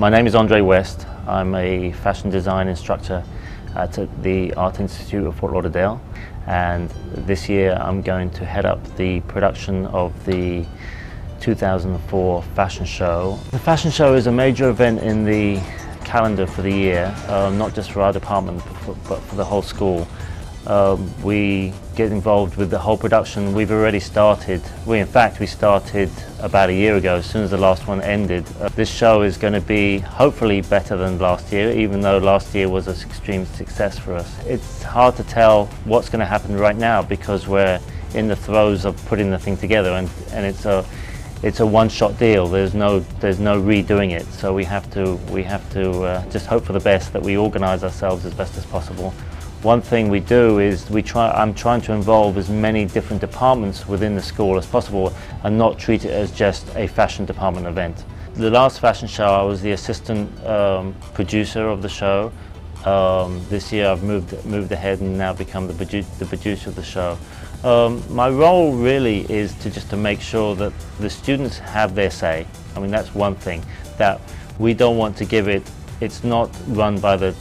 My name is Andre West. I'm a fashion design instructor at the Art Institute of Fort Lauderdale, and this year I'm going to head up the production of the 2004 fashion show. The fashion show is a major event in the calendar for the year, not just for our department but for the whole school. We get involved with the whole production. We've already started. We started about a year ago, as soon as the last one ended. This show is going to be hopefully better than last year, even though last year was an extreme success for us. It's hard to tell what's going to happen right now because we're in the throes of putting the thing together, and it's a one-shot deal. There's no redoing it. So we have to just hope for the best, that we organize ourselves as best as possible. One thing we do is I'm trying to involve as many different departments within the school as possible and not treat it as just a fashion department event. The last fashion show I was the assistant producer of the show. This year I've moved ahead and now become the producer of the show. My role really is to make sure that the students have their say. I mean, that's one thing that we don't want to give it. It's not run by the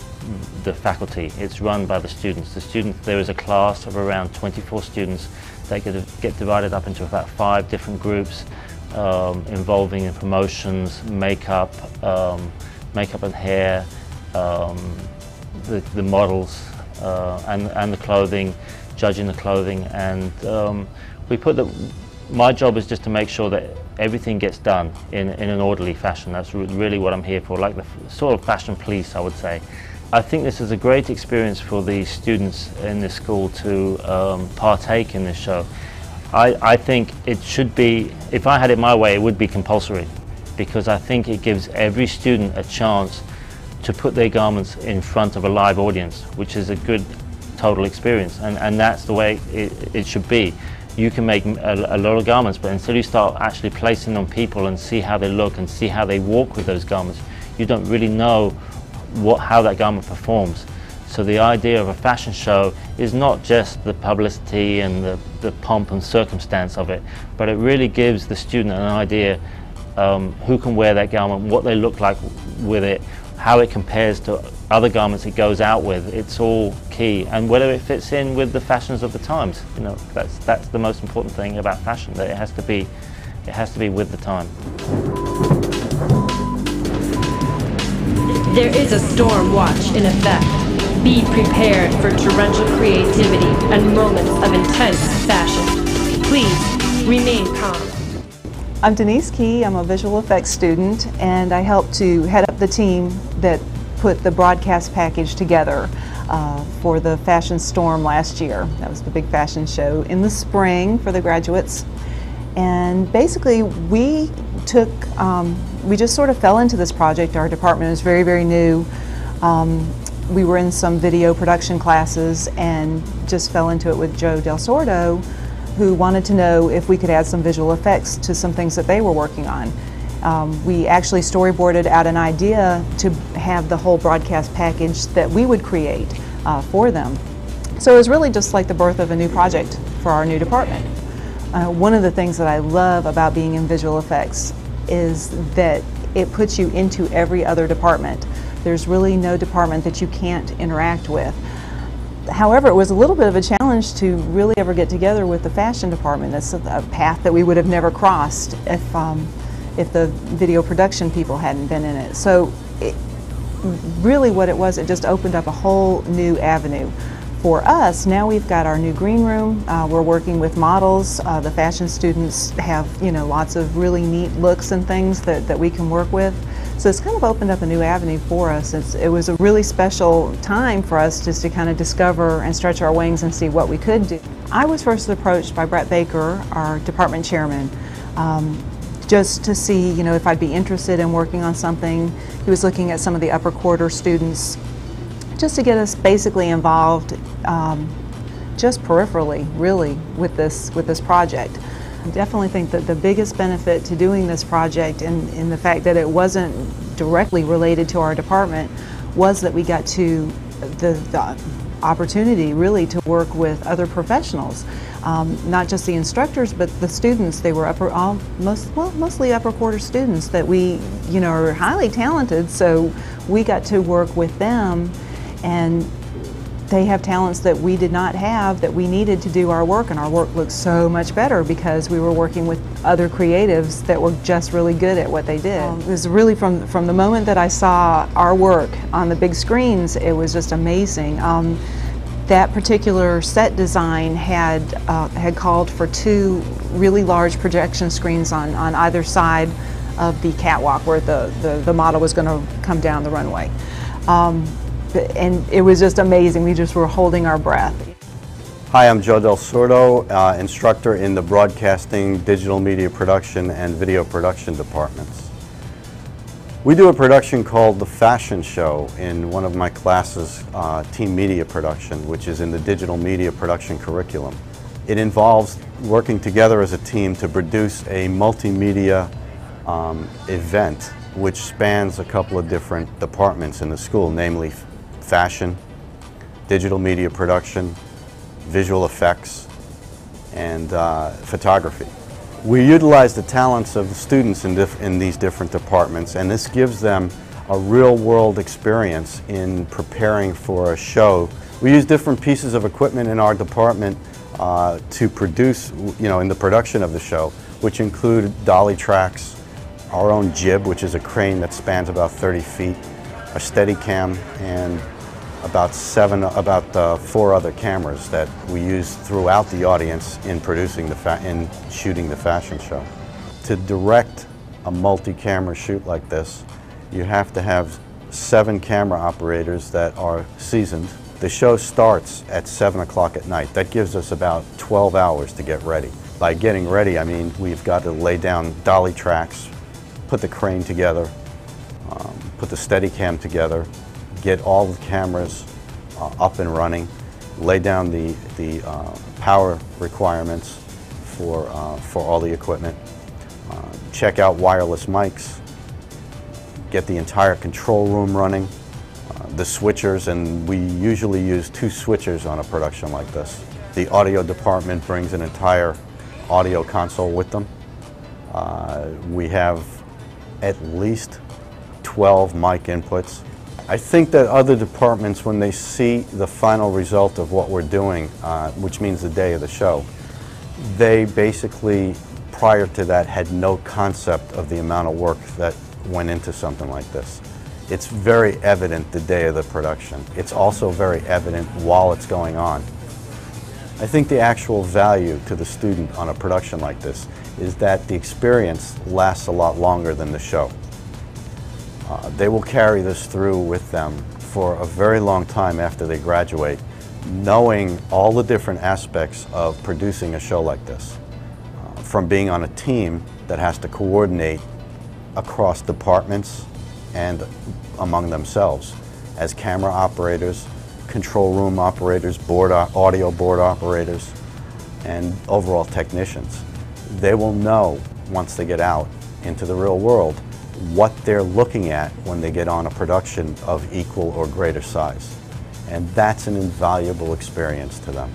faculty, it's run by the students. There is a class of around 24 students that get divided up into about 5 different groups involving in promotions, makeup, makeup and hair, the models and the clothing, judging the clothing, and my job is just to make sure that everything gets done in an orderly fashion. That's really what I'm here for, like the sort of fashion police, I would say. I think this is a great experience for the students in this school to partake in this show. I think it should be, if I had it my way, it would be compulsory, because I think it gives every student a chance to put their garments in front of a live audience, which is a good total experience, and that's the way it should be. You can make a lot of garments, but until you start actually placing them on people and see how they look and see how they walk with those garments, you don't really know how that garment performs. So the idea of a fashion show is not just the publicity and the pomp and circumstance of it, but it really gives the student an idea who can wear that garment, what they look like with it, how it compares to other garments it goes out with. It's all key, and whether it fits in with the fashions of the times. You know, that's the most important thing about fashion, that it has to be with the time. There is a storm watch in effect. Be prepared for torrential creativity and moments of intense fashion. Please remain calm. I'm Denise Key. I'm a visual effects student, and I help to head up the team that put the broadcast package together for the Fashion Storm last year. That was the big fashion show in the spring for the graduates. And basically we just sort of fell into this project. Our department was very, very new. We were in some video production classes and just fell into it with Joe Del Sordo, who wanted to know if we could add some visual effects to some things that they were working on. We actually storyboarded out an idea to have the whole broadcast package that we would create for them. So it was really just like the birth of a new project for our new department. One of the things that I love about being in visual effects is that it puts you into every other department. There's really no department that you can't interact with. However, it was a little bit of a challenge to really ever get together with the fashion department. That's a path that we would have never crossed if the video production people hadn't been in it. So really what it was, it just opened up a whole new avenue. For us, now we've got our new green room. We're working with models. The fashion students have, lots of really neat looks and things that we can work with. So it's kind of opened up a new avenue for us. It was a really special time for us just to kind of discover and stretch our wings and see what we could do. I was first approached by Brett Baker, our department chairman, just to see, if I'd be interested in working on something. He was looking at some of the upper quarter students, just to get us basically involved, just peripherally, really, with this project. I definitely think that the biggest benefit to doing this project, and in the fact that it wasn't directly related to our department, was that we got to opportunity really to work with other professionals, not just the instructors but the students. They were mostly upper quarter students that we, are highly talented, so we got to work with them, and they have talents that we did not have that we needed to do our work, and our work looked so much better because we were working with other creatives that were just really good at what they did. It was really from the moment that I saw our work on the big screens, it was just amazing. That particular set design had called for 2 really large projection screens on either side of the catwalk where the model was going to come down the runway. And it was just amazing. We just were holding our breath. Hi, I'm Joe Del Sordo, instructor in the Broadcasting, Digital Media Production, and Video Production departments. We do a production called The Fashion Show in one of my classes, Team Media Production, which is in the Digital Media Production curriculum. It involves working together as a team to produce a multimedia event which spans a couple of different departments in the school, namely fashion, digital media production, visual effects, and photography. We utilize the talents of the students in these different departments, and this gives them a real-world experience in preparing for a show. We use different pieces of equipment in our department to produce, in the production of the show, which include dolly tracks, our own jib, which is a crane that spans about 30 feet, a Steadicam, and about 4 other cameras that we use throughout the audience in producing in shooting the fashion show. To direct a multi-camera shoot like this, you have to have 7 camera operators that are seasoned. The show starts at 7 o'clock at night. That gives us about 12 hours to get ready. By getting ready, I mean we've got to lay down dolly tracks, put the crane together, put the Steadicam together, get all the cameras up and running, lay down the power requirements for all the equipment, check out wireless mics, get the entire control room running, the switchers, and we usually use 2 switchers on a production like this. The audio department brings an entire audio console with them. We have at least 12 mic inputs. I think that other departments, when they see the final result of what we're doing, which means the day of the show, they basically, prior to that, had no concept of the amount of work that went into something like this. It's very evident the day of the production. It's also very evident while it's going on. I think the actual value to the student on a production like this is that the experience lasts a lot longer than the show. They will carry this through with them for a very long time after they graduate, knowing all the different aspects of producing a show like this. From being on a team that has to coordinate across departments and among themselves, as camera operators, control room operators, audio board operators, and overall technicians. They will know, once they get out into the real world, what they're looking at when they get on a production of equal or greater size. And that's an invaluable experience to them.